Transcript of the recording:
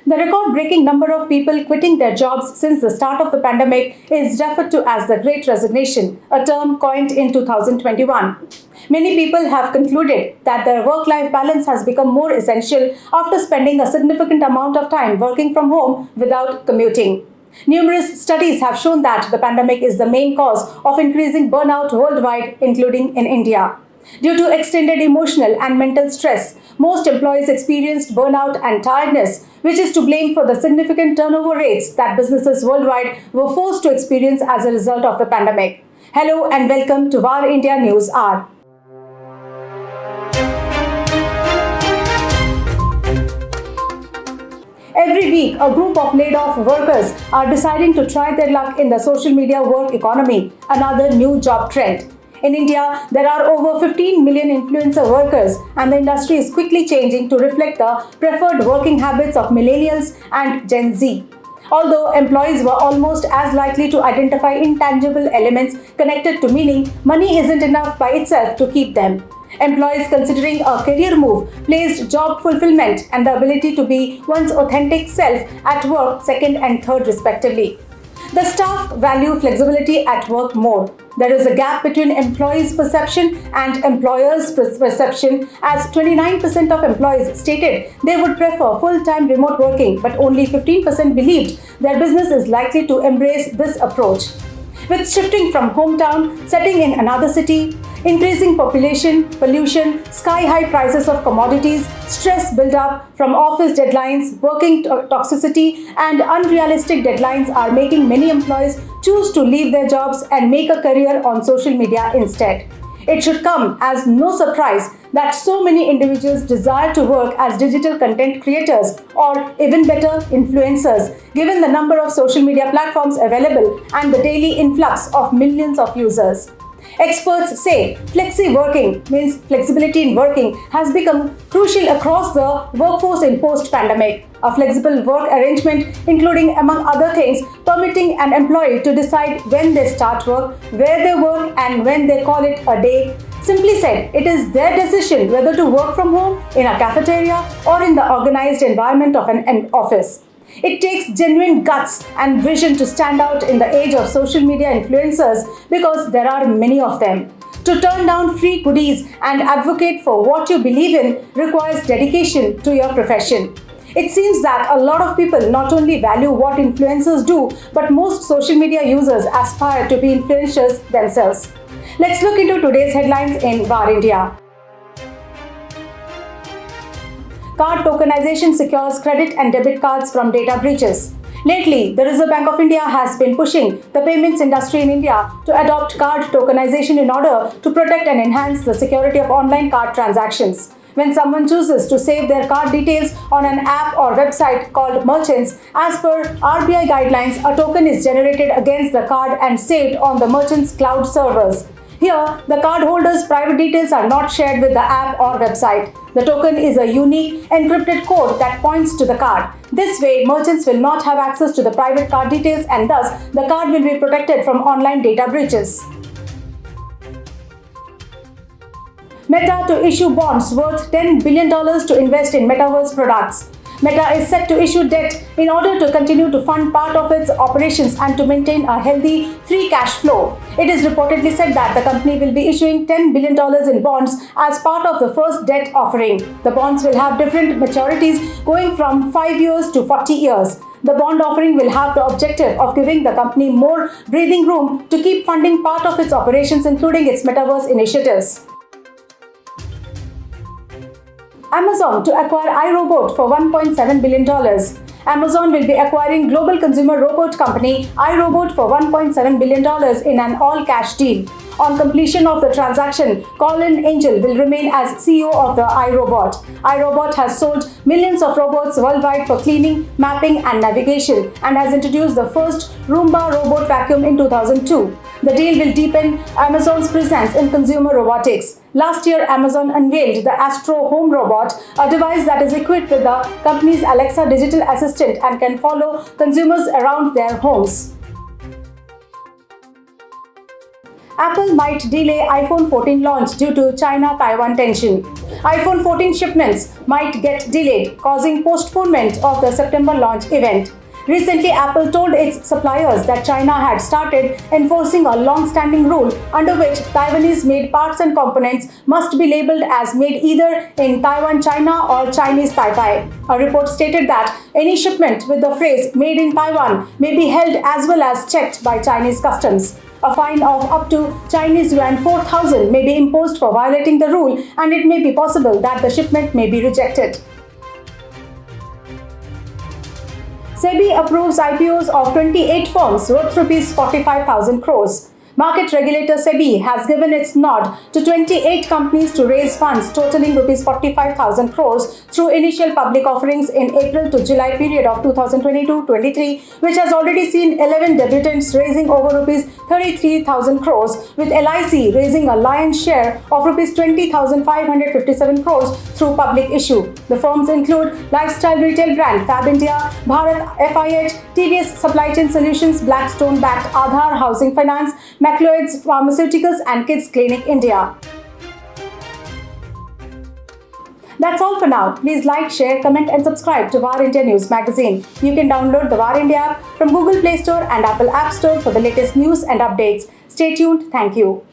The record-breaking number of people quitting their jobs since the start of the pandemic is referred to as the Great Resignation, a term coined in 2021. Many people have concluded that their work-life balance has become more essential after spending a significant amount of time working from home without commuting. Numerous studies have shown that the pandemic is the main cause of increasing burnout worldwide, including in India. Due to extended emotional and mental stress, most employees experienced burnout and tiredness, which is to blame for the significant turnover rates that businesses worldwide were forced to experience as a result of the pandemic. Hello and welcome to VAR India News Hour. Every week, a group of laid-off workers are deciding to try their luck in the social media work economy, another new job trend. In India, there are over 15 million influencer workers, and the industry is quickly changing to reflect the preferred working habits of millennials and Gen Z. Although employees were almost as likely to identify intangible elements connected to meaning, money isn't enough by itself to keep them. Employees considering a career move placed job fulfillment and the ability to be one's authentic self at work second and third respectively. The staff value flexibility at work more. There is a gap between employees' perception and employers' perception, as 29% of employees stated they would prefer full-time remote working, but only 15% believed their business is likely to embrace this approach. With shifting from hometown, setting in another city, increasing population, pollution, sky-high prices of commodities, stress build-up from office deadlines, working toxicity, and unrealistic deadlines are making many employees choose to leave their jobs and make a career on social media instead. It should come as no surprise that so many individuals desire to work as digital content creators or even better, influencers, given the number of social media platforms available and the daily influx of millions of users. Experts say flexi working means flexibility in working has become crucial across the workforce in post-pandemic. A flexible work arrangement, including among other things, permitting an employee to decide when they start work, where they work, and when they call it a day. Simply said, it is their decision whether to work from home, in a cafeteria, or in the organized environment of an office. It takes genuine guts and vision to stand out in the age of social media influencers because there are many of them. To turn down free goodies and advocate for what you believe in requires dedication to your profession. It seems that a lot of people not only value what influencers do, but most social media users aspire to be influencers themselves. Let's look into today's headlines in VAR India. Card tokenization secures credit and debit cards from data breaches. Lately, the Reserve Bank of India has been pushing the payments industry in India to adopt card tokenization in order to protect and enhance the security of online card transactions. When someone chooses to save their card details on an app or website called merchants, as per RBI guidelines, a token is generated against the card and saved on the merchant's cloud servers. Here, the cardholder's private details are not shared with the app or website. The token is a unique, encrypted code that points to the card. This way, merchants will not have access to the private card details and thus the card will be protected from online data breaches. Meta to issue bonds worth $10 billion to invest in Metaverse Products. Meta is set to issue debt in order to continue to fund part of its operations and to maintain a healthy free cash flow. It is reportedly said that the company will be issuing $10 billion in bonds as part of the first debt offering. The bonds will have different maturities going from 5 years to 40 years. The bond offering will have the objective of giving the company more breathing room to keep funding part of its operations, including its metaverse initiatives. Amazon to acquire iRobot for $1.7 billion. Amazon will be acquiring global consumer robot company iRobot for $1.7 billion in an all-cash deal. On completion of the transaction, Colin Angel will remain as CEO of the iRobot. iRobot has sold millions of robots worldwide for cleaning, mapping, and navigation, and has introduced the first Roomba robot vacuum in 2002. The deal will deepen Amazon's presence in consumer robotics. Last year, Amazon unveiled the Astro Home Robot, a device that is equipped with the company's Alexa digital assistant and can follow consumers around their homes. Apple might delay iPhone 14 launch due to China-Taiwan tension. iPhone 14 shipments might get delayed, causing postponement of the September launch event. Recently, Apple told its suppliers that China had started enforcing a long-standing rule under which Taiwanese-made parts and components must be labeled as made either in Taiwan, China or Chinese Taipei. A report stated that any shipment with the phrase "made in Taiwan" may be held as well as checked by Chinese customs. A fine of up to Chinese yuan 4,000 may be imposed for violating the rule, and it may be possible that the shipment may be rejected. SEBI approves IPOs of 28 firms worth Rs 45,000 crores. Market regulator SEBI has given its nod to 28 companies to raise funds totaling Rs 45,000 crores through initial public offerings in April to July period of 2022-23, which has already seen 11 debutants raising over Rs 33,000 crores, with LIC raising a lion's share of Rs 20,557 crores through public issue. The firms include lifestyle retail brand VARINDIA, Bharat FIH, TVS Supply Chain Solutions, Blackstone-backed Aadhar Housing Finance, Macleod's Pharmaceuticals and Kids Clinic India. That's all for now. Please like, share, comment and subscribe to VARINDIA News Magazine. You can download the VARINDIA app from Google Play Store and Apple App Store for the latest news and updates. Stay tuned. Thank you.